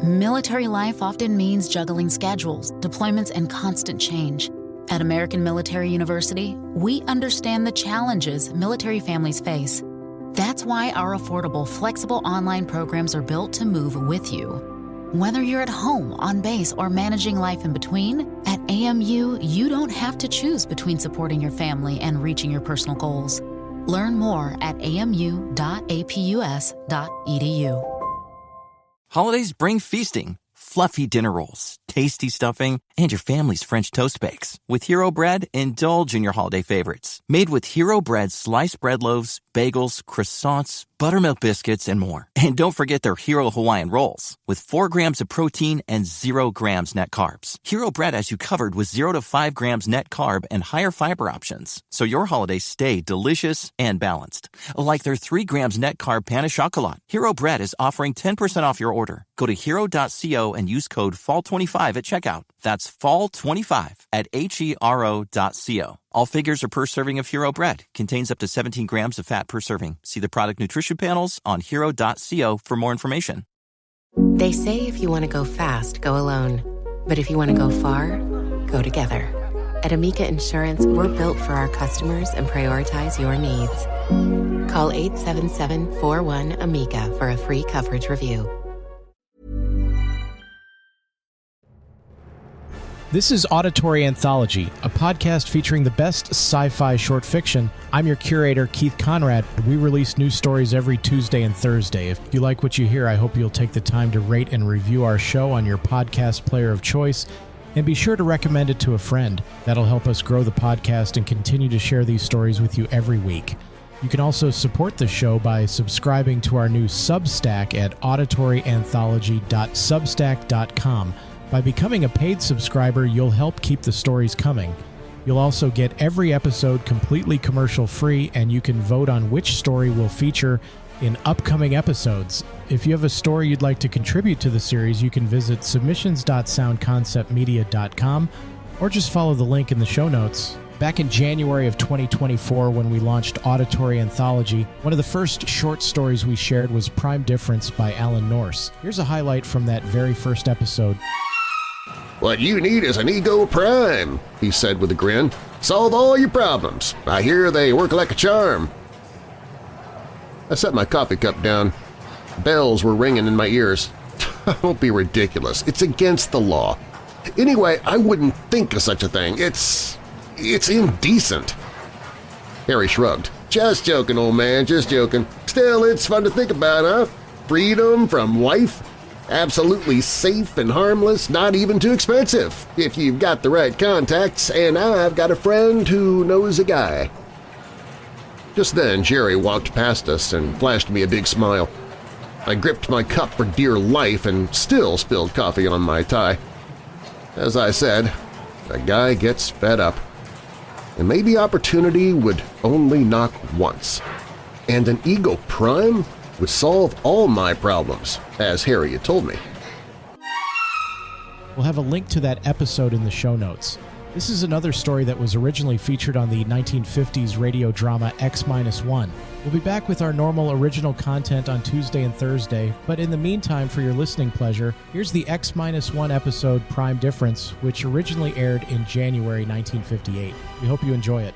Military life often means juggling schedules, deployments, and constant change. At American Military University, we understand the challenges military families face. That's why our affordable, flexible online programs are built to move with you. Whether you're at home, on base, or managing life in between, at AMU, you don't have to choose between supporting your family and reaching your personal goals. Learn more at amu.apus.edu. Holidays bring feasting, fluffy dinner rolls, tasty stuffing, and your family's French toast bakes. With Hero Bread, indulge in your holiday favorites. Made with Hero Bread's sliced bread loaves, bagels, croissants, buttermilk biscuits, and more. And don't forget their Hero Hawaiian Rolls, with 4 grams of protein and 0 grams net carbs. Hero Bread has you covered with 0 to 5 grams net carb and higher fiber options, so your holidays stay delicious and balanced. Like their 3 grams net carb pan au chocolat. Hero Bread is offering 10% off your order. Go to hero.co and use code FALL25 at checkout. That's FALL25 at hero.co. All figures are per serving of Hero Bread. Contains up to 17 grams of fat per serving. See the product nutrition panels on hero.co for more information. They say if you want to go fast, go alone. But if you want to go far, go together. At Amica Insurance, we're built for our customers and prioritize your needs. Call 877-41-AMICA for a free coverage review. This is Auditory Anthology, a podcast featuring the best sci-fi short fiction. I'm your curator, Keith Conrad. We release new stories every Tuesday and Thursday. If you like what you hear, I hope you'll take the time to rate and review our show on your podcast player of choice. And be sure to recommend it to a friend. That'll help us grow the podcast and continue to share these stories with you every week. You can also support the show by subscribing to our new Substack at auditoryanthology.substack.com. By becoming a paid subscriber, you'll help keep the stories coming. You'll also get every episode completely commercial-free, and you can vote on which story will feature in upcoming episodes. If you have a story you'd like to contribute to the series, you can visit submissions.soundconceptmedia.com or just follow the link in the show notes. Back in January of 2024, when we launched Auditory Anthology, one of the first short stories we shared was Prime Difference by Alan Norse. Here's a highlight from that very first episode. "What you need is an Ego Prime," he said with a grin. "Solve all your problems. I hear they work like a charm." I set my coffee cup down. Bells were ringing in my ears. Don't be ridiculous. It's against the law. Anyway, I wouldn't think of such a thing. It's indecent. Harry shrugged. "Just joking, old man, just joking. Still, it's fun to think about, huh? Freedom from wife? Absolutely safe and harmless, not even too expensive, if you've got the right contacts, and I've got a friend who knows a guy." Just then Jerry walked past us and flashed me a big smile. I gripped my cup for dear life and still spilled coffee on my tie. As I said, a guy gets fed up. And maybe opportunity would only knock once. And an Ego Prime would solve all my problems, as Harry had told me. We'll have a link to that episode in the show notes. This is another story that was originally featured on the 1950s radio drama X-1. We'll be back with our normal original content on Tuesday and Thursday, but in the meantime, for your listening pleasure, here's the X-1 episode Prime Difference, which originally aired in January 1958. We hope you enjoy it.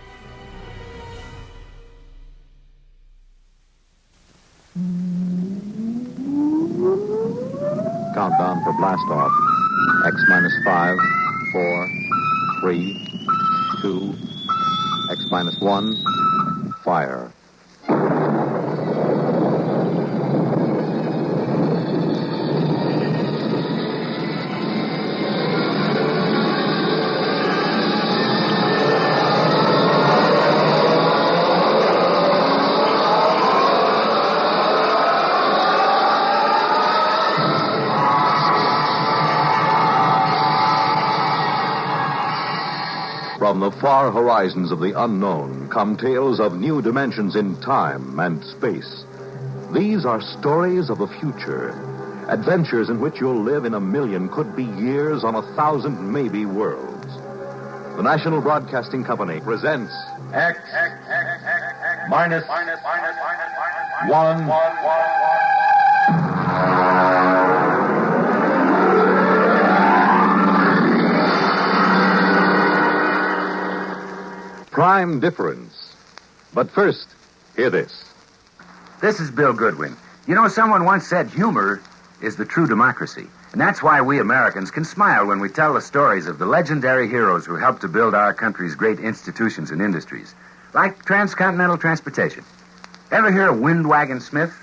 Countdown for blast-off. X-5, 4, 3, 2, X-1, fire. From the far horizons of the unknown come tales of new dimensions in time and space. These are stories of the future, adventures in which you'll live in a million, could be years, on 1,000 maybe worlds. The National Broadcasting Company presents X minus one. Prime Difference. But first, hear this. This is Bill Goodwin. You know, someone once said humor is the true democracy. And that's why we Americans can smile when we tell the stories of the legendary heroes who helped to build our country's great institutions and industries, like transcontinental transportation. Ever hear of Windwagon Smith?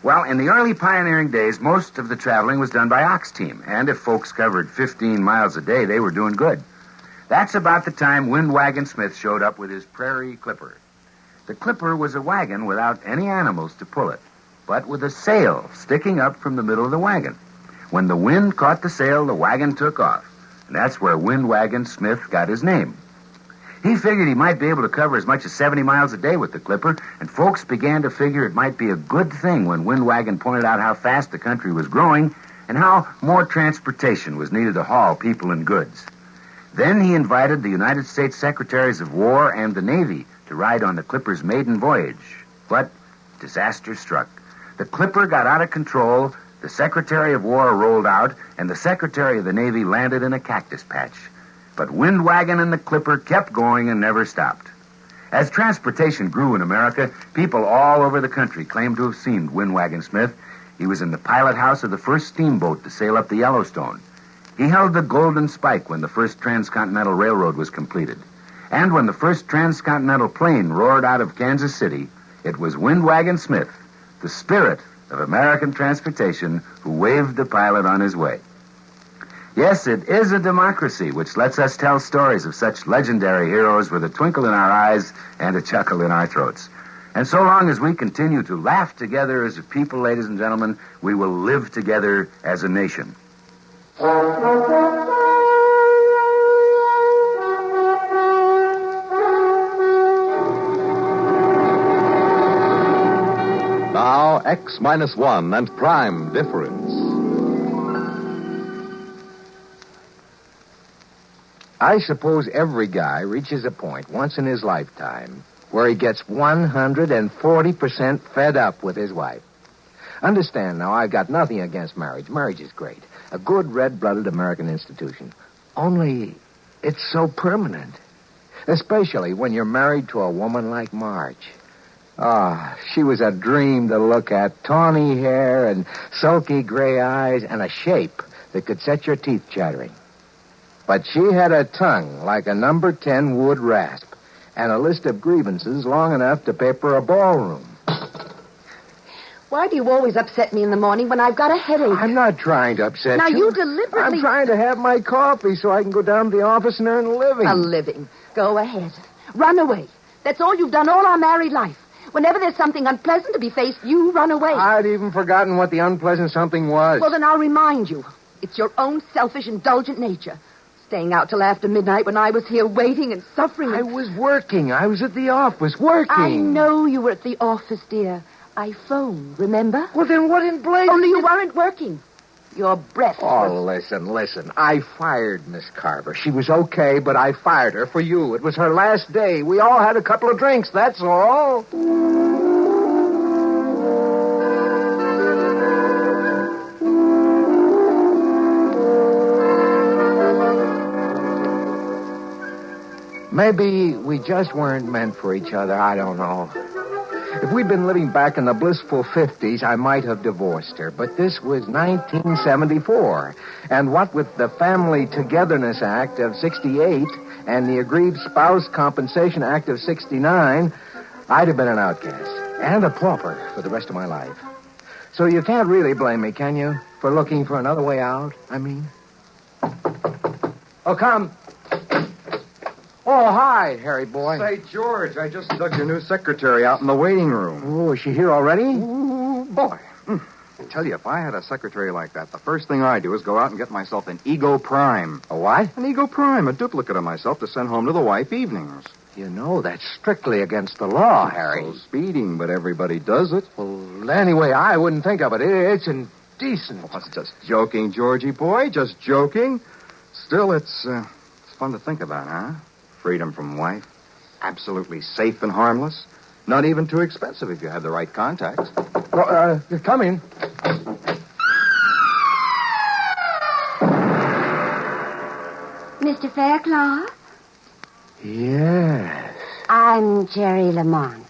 Well, in the early pioneering days, most of the traveling was done by ox team, and if folks covered 15 miles a day, they were doing good. That's about the time Windwagon Smith showed up with his Prairie Clipper. The Clipper was a wagon without any animals to pull it, but with a sail sticking up from the middle of the wagon. When the wind caught the sail, the wagon took off, and that's where Windwagon Smith got his name. He figured he might be able to cover as much as 70 miles a day with the Clipper, and folks began to figure it might be a good thing when Windwagon pointed out how fast the country was growing and how more transportation was needed to haul people and goods. Then he invited the United States Secretaries of War and the Navy to ride on the Clipper's maiden voyage. But disaster struck. The Clipper got out of control, the Secretary of War rolled out, and the Secretary of the Navy landed in a cactus patch. But Windwagon and the Clipper kept going and never stopped. As transportation grew in America, people all over the country claimed to have seen Windwagon Smith. He was in the pilot house of the first steamboat to sail up the Yellowstone. He held the Golden Spike when the first transcontinental railroad was completed. And when the first transcontinental plane roared out of Kansas City, it was Windwagon Smith, the spirit of American transportation, who waved the pilot on his way. Yes, it is a democracy which lets us tell stories of such legendary heroes with a twinkle in our eyes and a chuckle in our throats. And so long as we continue to laugh together as a people, ladies and gentlemen, we will live together as a nation. Now, X-1 and Prime Difference. I suppose every guy reaches a point once in his lifetime where he gets 140% fed up with his wife. Understand now, I've got nothing against marriage. Marriage is great. A good red-blooded American institution. Only it's so permanent. Especially when you're married to a woman like Marge. She was a dream to look at. Tawny hair and sulky gray eyes and a shape that could set your teeth chattering. But she had a tongue like a number 10 wood rasp and a list of grievances long enough to paper a ballroom. Why do you always upset me in the morning when I've got a headache? I'm not trying to upset you. Now, you deliberately... I'm trying to have my coffee so I can go down to the office and earn a living. A living. Go ahead. Run away. That's all you've done all our married life. Whenever there's something unpleasant to be faced, you run away. I'd even forgotten what the unpleasant something was. Well, then I'll remind you. It's your own selfish, indulgent nature. Staying out till after midnight when I was here waiting and suffering. I was working. I was at the office working. I know you were at the office, dear. I phoned, remember? Well, then what in blazes? Only you weren't working. Your breath was... listen. I fired Miss Carver. She was okay, but I fired her for you. It was her last day. We all had a couple of drinks, that's all. Maybe we just weren't meant for each other. I don't know. If we'd been living back in the blissful 50s, I might have divorced her. But this was 1974. And what with the Family Togetherness Act of 68 and the Aggrieved Spouse Compensation Act of 69, I'd have been an outcast and a pauper for the rest of my life. So you can't really blame me, can you, for looking for another way out, I mean? Oh, come. Oh, hi, Harry boy. Say, George, I just dug your new secretary out in the waiting room. Oh, is she here already? Ooh, boy. I tell you, if I had a secretary like that, the first thing I'd do is go out and get myself an Ego Prime. A what? An Ego Prime, a duplicate of myself to send home to the wife evenings. You know, that's strictly against the law, Harry. So speeding, but everybody does it. Well, anyway, I wouldn't think of it. It's indecent. Well, it's just joking, Georgie boy, just joking. Still, it's fun to think about, huh? Freedom from wife. Absolutely safe and harmless. Not even too expensive if you have the right contacts. Well, come in. Mr. Faircloth? Yes. I'm Jerry Lamont.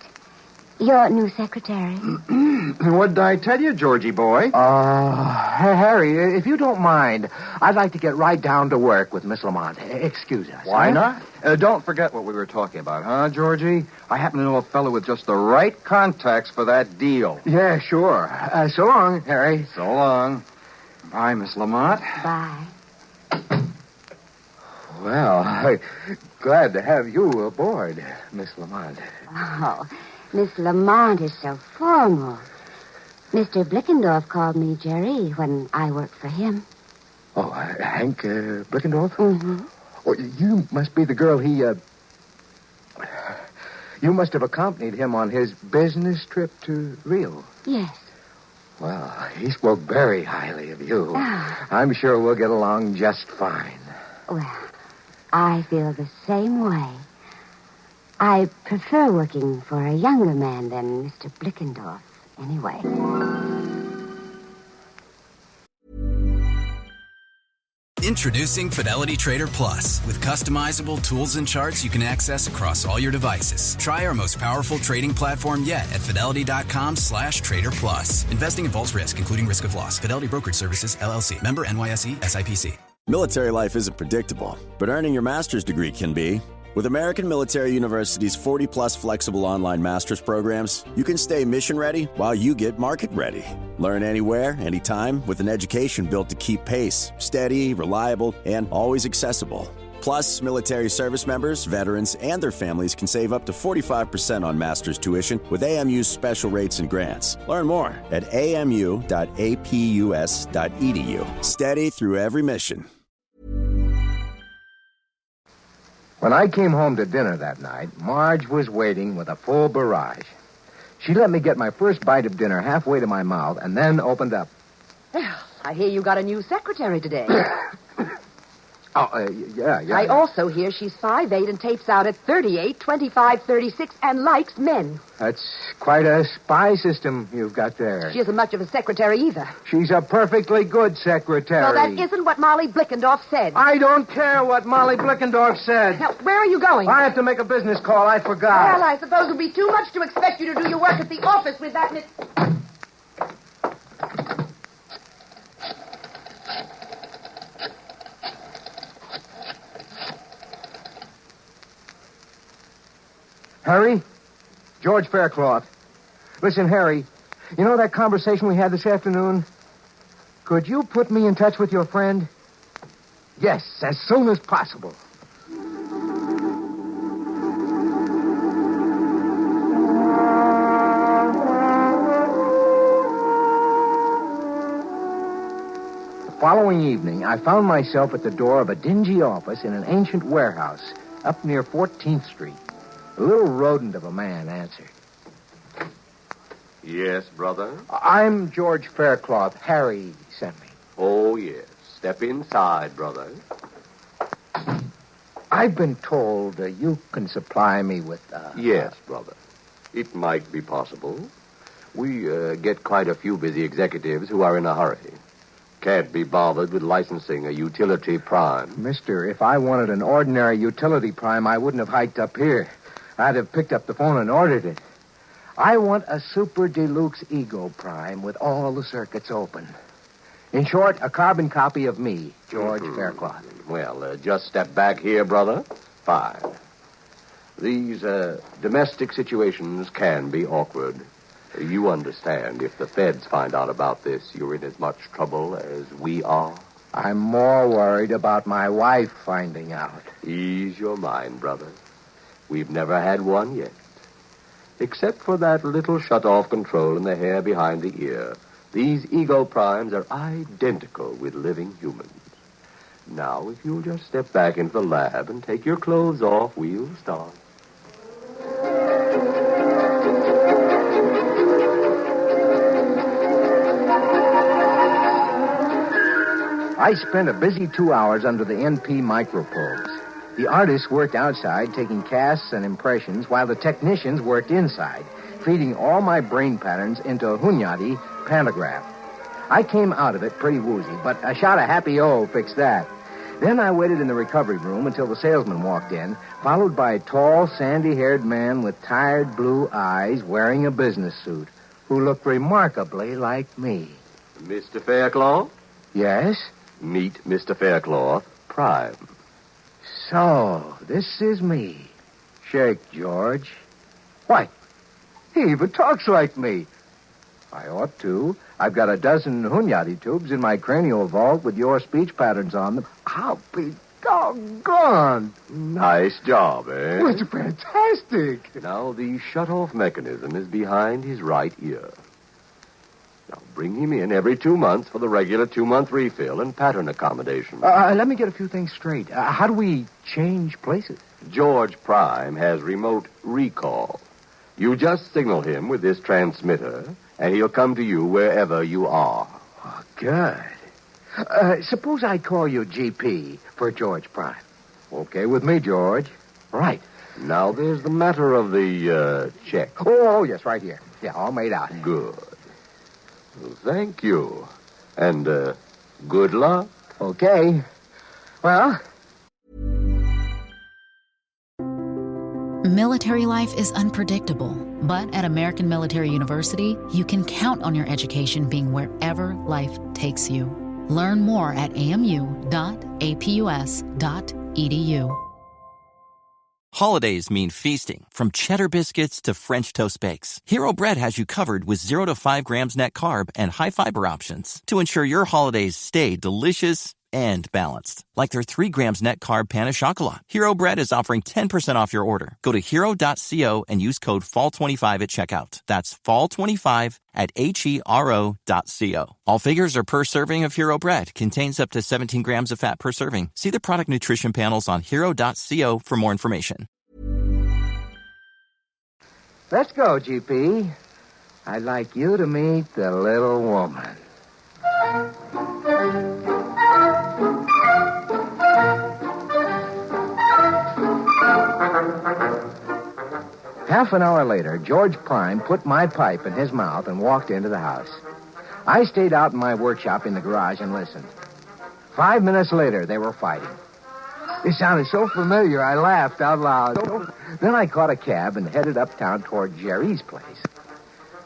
Your new secretary. What did I tell you, Georgie boy? Harry, if you don't mind, I'd like to get right down to work with Miss Lamont. Excuse us. Why huh? not? Don't forget what we were talking about, huh, Georgie? I happen to know a fellow with just the right contacts for that deal. Yeah, sure. So long, Harry. So long. Bye, Miss Lamont. Bye. Well, glad to have you aboard, Miss Lamont. Oh, Miss Lamont is so formal. Mr. Blickendorf called me Jerry when I worked for him. Oh, Hank Blickendorf? Mm-hmm. Oh, you must be the girl he, You must have accompanied him on his business trip to Rio. Yes. Well, he spoke very highly of you. Ah. I'm sure we'll get along just fine. Well, I feel the same way. I prefer working for a younger man than Mr. Blickendorf, anyway. Introducing Fidelity Trader Plus. With customizable tools and charts you can access across all your devices. Try our most powerful trading platform yet at fidelity.com/trader plus. Investing involves risk, including risk of loss. Fidelity Brokerage Services, LLC. Member NYSE, SIPC. Military life isn't predictable, but earning your master's degree can be. With American Military University's 40-plus flexible online master's programs, you can stay mission-ready while you get market-ready. Learn anywhere, anytime, with an education built to keep pace, steady, reliable, and always accessible. Plus, military service members, veterans, and their families can save up to 45% on master's tuition with AMU's special rates and grants. Learn more at amu.apus.edu. Steady through every mission. When I came home to dinner that night, Marge was waiting with a full barrage. She let me get my first bite of dinner halfway to my mouth and then opened up. Well, I hear you got a new secretary today. Yeah. I also hear she's 5'8" and tapes out at 38, 25, 36, and likes men. That's quite a spy system you've got there. She isn't much of a secretary either. She's a perfectly good secretary. Well, that isn't what Molly Blickendorf said. I don't care what Molly Blickendorf said. Now, where are you going? I have to make a business call. I forgot. Well, I suppose it would be too much to expect you to do your work at the office with that... Harry? George Faircloth. Listen, Harry, you know that conversation we had this afternoon? Could you put me in touch with your friend? Yes, as soon as possible. The following evening, I found myself at the door of a dingy office in an ancient warehouse up near 14th Street. A little rodent of a man answered. Yes, brother? I'm George Faircloth. Harry sent me. Oh, yes. Step inside, brother. I've been told you can supply me with... Yes, brother. It might be possible. We get quite a few busy executives who are in a hurry. Can't be bothered with licensing a utility prime. Mister, if I wanted an ordinary utility prime, I wouldn't have hiked up here. I'd have picked up the phone and ordered it. I want a super deluxe ego prime with all the circuits open. In short, a carbon copy of me, George Faircloth. Well, just step back here, brother. Fine. These domestic situations can be awkward. You understand, if the feds find out about this, you're in as much trouble as we are. I'm more worried about my wife finding out. Ease your mind, brother. We've never had one yet. Except for that little shut-off control in the hair behind the ear, these ego primes are identical with living humans. Now, if you'll just step back into the lab and take your clothes off, we'll start. I spent a busy 2 hours under the NP microprobes. The artists worked outside, taking casts and impressions, while the technicians worked inside, feeding all my brain patterns into a Hunyadi pantograph. I came out of it pretty woozy, but a shot of Happy O fixed that. Then I waited in the recovery room until the salesman walked in, followed by a tall, sandy-haired man with tired blue eyes wearing a business suit, who looked remarkably like me. Mr. Faircloth? Yes? Meet Mr. Faircloth, Prime. So, this is me. Shake, George. Why, he even talks like me. I ought to. I've got a dozen Hunyadi tubes in my cranial vault with your speech patterns on them. I'll be doggone. Nice job, eh? Well, it's fantastic. Now, the shut-off mechanism is behind his right ear. Now, bring him in every 2 months for the regular 2-month refill and pattern accommodation. Let me get a few things straight. How do we change places? George Prime has remote recall. You just signal him with this transmitter, and he'll come to you wherever you are. Oh, good. Suppose I call you GP for George Prime. Okay with me, George. Right. Now, there's the matter of the check. Oh, yes, right here. Yeah, all made out. Good. Well, thank you. And good luck. Okay. Well... Military life is unpredictable, but at American Military University, you can count on your education being wherever life takes you. Learn more at amu.apus.edu. Holidays mean feasting, from cheddar biscuits to French toast bakes. Hero Bread has you covered with 0 to 5 grams net carb and high fiber options to ensure your holidays stay delicious and balanced. Like their 3 grams net carb pan of chocolat. Hero Bread is offering 10% off your order. Go to hero.co and use code FALL25 at checkout. That's FALL25 at hero.co. All figures are per serving of Hero Bread. Contains up to 17 grams of fat per serving. See the product nutrition panels on hero.co for more information. Let's go, GP. I'd like you to meet the little woman. Half an hour later, George Prime put my pipe in his mouth and walked into the house. I stayed out in my workshop in the garage and listened. 5 minutes later, they were fighting. It sounded so familiar, I laughed out loud. Then I caught a cab and headed uptown toward Jerry's place.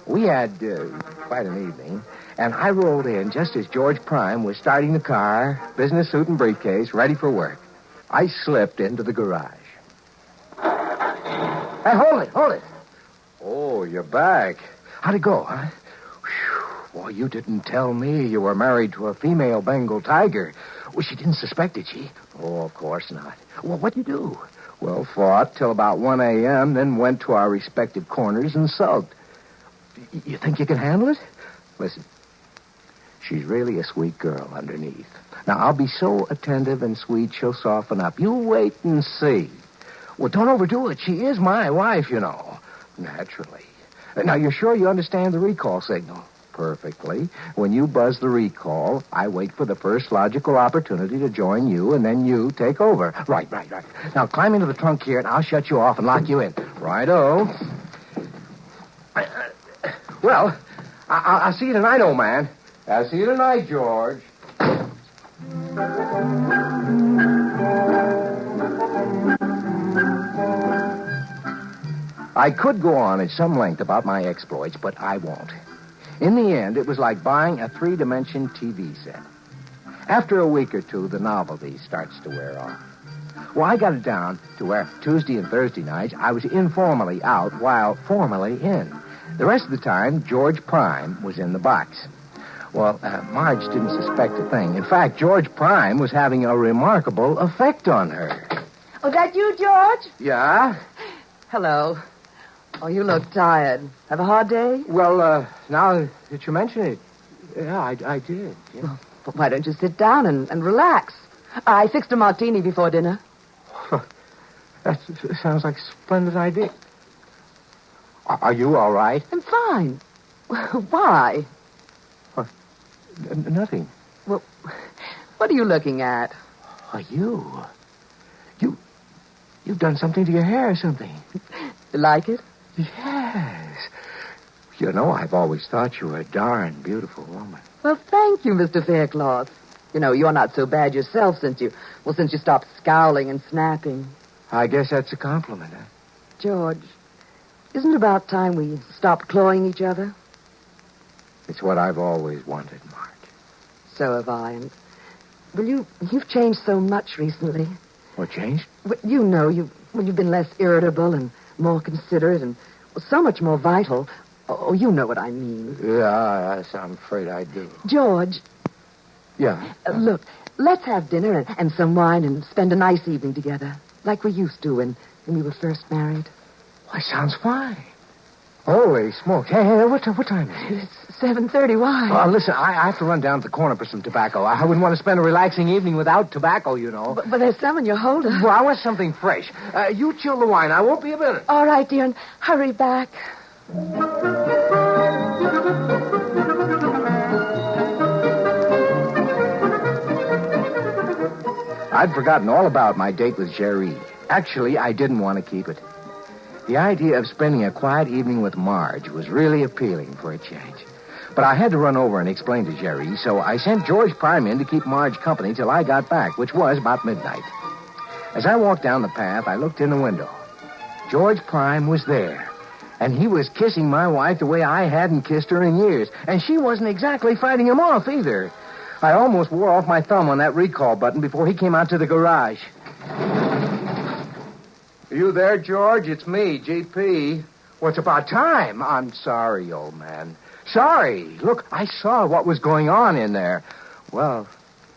We had quite an evening, and I rolled in just as George Prime was starting the car, business suit and briefcase, ready for work. I slipped into the garage. Hey, hold it. Oh, you're back. How'd it go, huh? Whew. Boy, you didn't tell me you were married to a female Bengal tiger. Well, she didn't suspect it, she? Oh, of course not. Well, what'd you do? Well, fought till about 1 a.m., then went to our respective corners and sulked. You think you can handle it? Listen, she's really a sweet girl underneath. Now, I'll be so attentive and sweet, she'll soften up. You wait and see. Well, don't overdo it. She is my wife, you know. Naturally. Now, you're sure you understand the recall signal? Perfectly. When you buzz the recall, I wait for the first logical opportunity to join you, and then you take over. Right. Now, climb into the trunk here, and I'll shut you off and lock you in. Righto. Well, I'll see you tonight, old man. I'll see you tonight, George. I could go on at some length about my exploits, but I won't. In the end, it was like buying a 3-dimension TV set. After a week or two, the novelty starts to wear off. Well, I got it down to where Tuesday and Thursday nights I was informally out while formally in. The rest of the time, George Prime was in the box. Well, Marge didn't suspect a thing. In fact, George Prime was having a remarkable effect on her. Oh, that you, George? Yeah? Hello. Oh, you look tired. Have a hard day? Well, now that you mention it, yeah, I did. Yeah. Well, but why don't you sit down and relax? I fixed a martini before dinner. That sounds like a splendid idea. Are you all right? I'm fine. Why? Nothing. Well, what are you looking at? You've done something to your hair or something. You like it? Yes. You know, I've always thought you were a darn beautiful woman. Well, thank you, Mr. Faircloth. You know, you're not so bad yourself since you stopped scowling and snapping. I guess that's a compliment, huh? George, isn't it about time we stopped clawing each other? It's what I've always wanted, Marge. So have I. And, well, you've changed so much recently. What changed? Well, you know, you've been less irritable and more considerate and so much more vital. Oh, you know what I mean. Yeah, I'm afraid I do. George. Yeah? Look, let's have dinner and some wine and spend a nice evening together, like we used to when we were first married. Why, sounds fine. Holy smokes. Hey, what time is it? It's 7:30. Why? Well, listen, I have to run down to the corner for some tobacco. I wouldn't want to spend a relaxing evening without tobacco, you know. But there's some in your holder. Well, I want something fresh. You chill the wine. I won't be a minute. All right, dear, and hurry back. I'd forgotten all about my date with Jerry. Actually, I didn't want to keep it. The idea of spending a quiet evening with Marge was really appealing for a change. But I had to run over and explain to Jerry, so I sent George Prime in to keep Marge company till I got back, which was about midnight. As I walked down the path, I looked in the window. George Prime was there, and he was kissing my wife the way I hadn't kissed her in years, and she wasn't exactly fighting him off either. I almost wore off my thumb on that recall button before he came out to the garage. Are you there, George? It's me, GP. Well, it's about time. I'm sorry, old man. Sorry. Look, I saw what was going on in there. Well,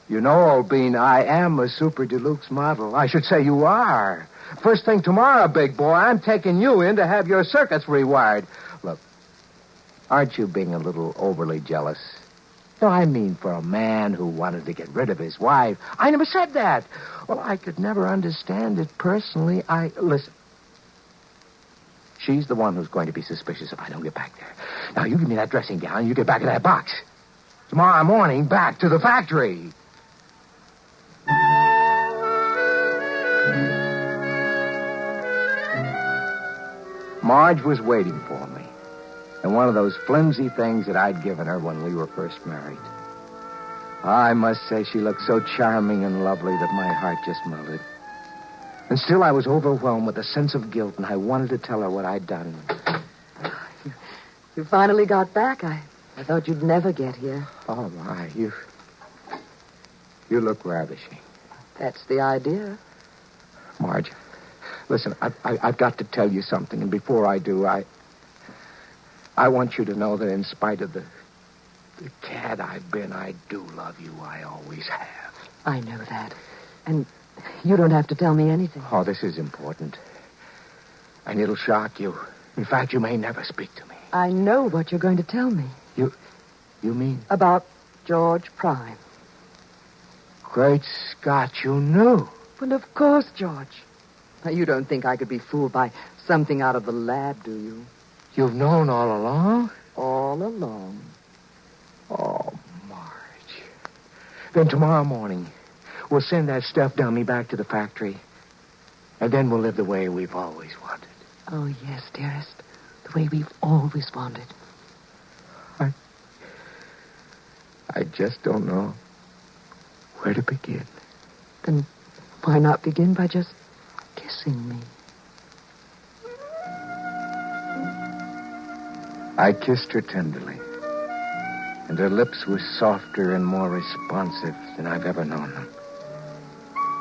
you know, old bean, I am a Super Deluxe model. I should say you are. First thing tomorrow, big boy, I'm taking you in to have your circuits rewired. Look, aren't you being a little overly jealous? No, I mean for a man who wanted to get rid of his wife. I never said that. Well, I could never understand it personally. Listen. She's the one who's going to be suspicious if I don't get back there. Now, you give me that dressing gown and you get back in that box. Tomorrow morning, back to the factory. Marge was waiting for me. And one of those flimsy things that I'd given her when we were first married. I must say she looked so charming and lovely that my heart just melted. And still I was overwhelmed with a sense of guilt, and I wanted to tell her what I'd done. You finally got back. I thought you'd never get here. Oh, my, you look ravishing. That's the idea. Marge, listen, I've got to tell you something, and before I do, I want you to know that in spite of the cad I've been, I do love you. I always have. I know that. And you don't have to tell me anything. Oh, this is important. And it'll shock you. In fact, you may never speak to me. I know what you're going to tell me. You mean? About George Prime. Great Scott, you knew. Well, of course, George. Now, you don't think I could be fooled by something out of the lab, do you? You've known all along? All along. Oh, Marge. Then tomorrow morning, we'll send that stuffed dummy back to the factory. And then we'll live the way we've always wanted. Oh, yes, dearest. The way we've always wanted. I just don't know where to begin. Then why not begin by just kissing me? I kissed her tenderly, and her lips were softer and more responsive than I've ever known them.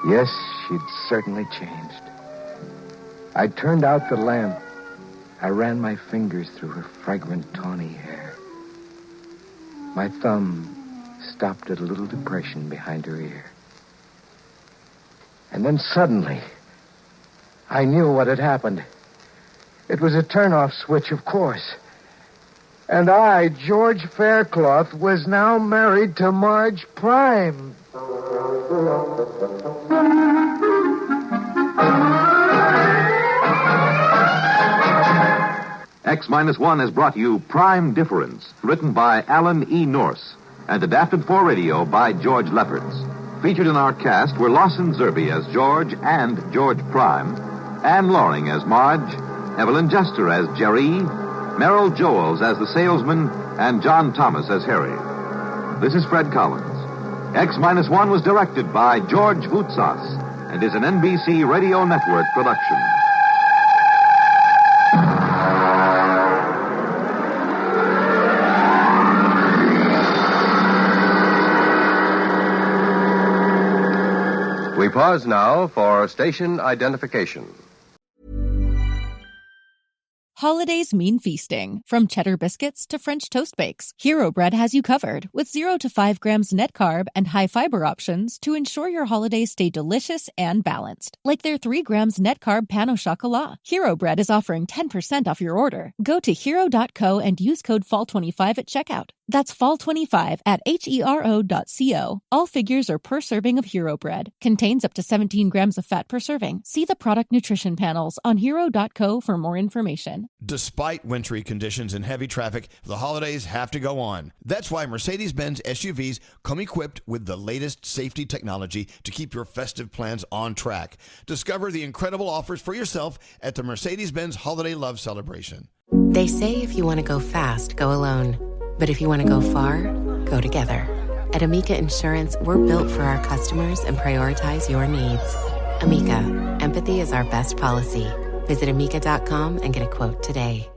Yes, she'd certainly changed. I turned out the lamp. I ran my fingers through her fragrant, tawny hair. My thumb stopped at a little depression behind her ear. And then suddenly, I knew what had happened. It was a turn-off switch, of course. And I, George Faircloth, was now married to Marge Prime. X-1 has brought you Prime Difference, written by Alan E. Norse and adapted for radio by George Lefferts. Featured in our cast were Lawson Zerbe as George and George Prime, Anne Loring as Marge, Evelyn Jester as Jerry, Merrill Joels as the salesman, and John Thomas as Harry. This is Fred Collins. X-1 was directed by George Voutsas and is an NBC Radio Network production. We pause now for station identification. Holidays mean feasting. From cheddar biscuits to French toast bakes, Hero Bread has you covered with 0 to 5 grams net carb and high fiber options to ensure your holidays stay delicious and balanced. Like their 3 grams net carb pan au chocolat. Hero Bread is offering 10% off your order. Go to hero.co and use code FALL25 at checkout. That's FALL25 at hero.co. All figures are per serving of Hero Bread. Contains up to 17 grams of fat per serving. See the product nutrition panels on hero.co for more information. Despite wintry conditions and heavy traffic, the holidays have to go on. That's why Mercedes-Benz SUVs come equipped with the latest safety technology to keep your festive plans on track. Discover the incredible offers for yourself at the Mercedes-Benz Holiday Love Celebration. They say if you want to go fast, go alone. But if you want to go far, go together. At Amica Insurance, we're built for our customers and prioritize your needs. Amica, empathy is our best policy. Visit amica.com and get a quote today.